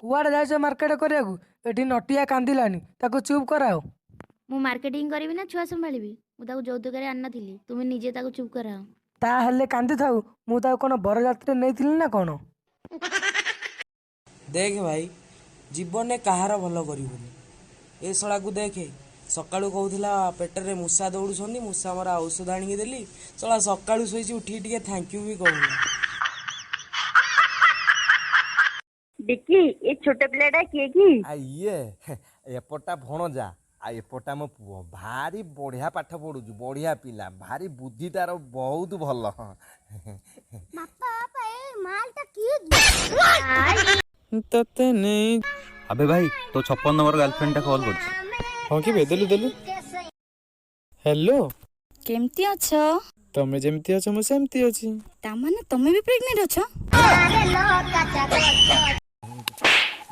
कुआड़े जाइछ मार्केट करियाकू एठी नटिया कांदिलानी ताको चुप कराओ। ମୁଁ ମାର୍କେଟିଂ କରିବି ନା ଛୁଆ ସମ୍ଭାଳିବି? ମୁଁ ତାକୁ ଯୌତୁକରେ ଆଣିନଥିଲି, ତୁମେ ନିଜେ ତାକୁ ଚୁପ୍ କରାଅ। ତା ହେଲେ କାନ୍ଦିଥାଉ, ମୁଁ ତାକୁ କଣ ବରଯାତ୍ରୀରେ ନେଇଥିଲି ନା କଣ? देख भाई जीवन में कहार भल करबुनि ए शला को देखे सकाळू कहूला पेटरे मूषा दौड़ुछन्नी मूषा मरा औषध आनिक देली शला सकाळू शोइछि उठी टिके थैंक यू भी कहूनी। डिक्की ये छोटे पिलाटा किए कि ये एपटा भणजा आ एपटा मो पुओ भारी बढ़िया पाठ पढ़ुछु बढ़िया पिला भारी बुद्धि तार बहुत भल। तते नहीं अबे भाई तो 56 नंबर गर्लफ्रेंड टा कॉल कर। हाँ कि देलु देलु हेलो केमती अछ? तमे जेमती अछ मु सेमती अछि। ता माने तमे भी प्रेग्नेंट अछ?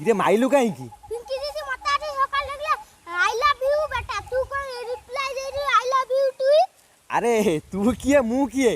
इरे माइलु काई की पिंकी दीदी मत आटे सकाल लगला आई लव यू बेटा तू कोन रिप्लाई दे रे आई लव यू तू अरे तू किए मु किए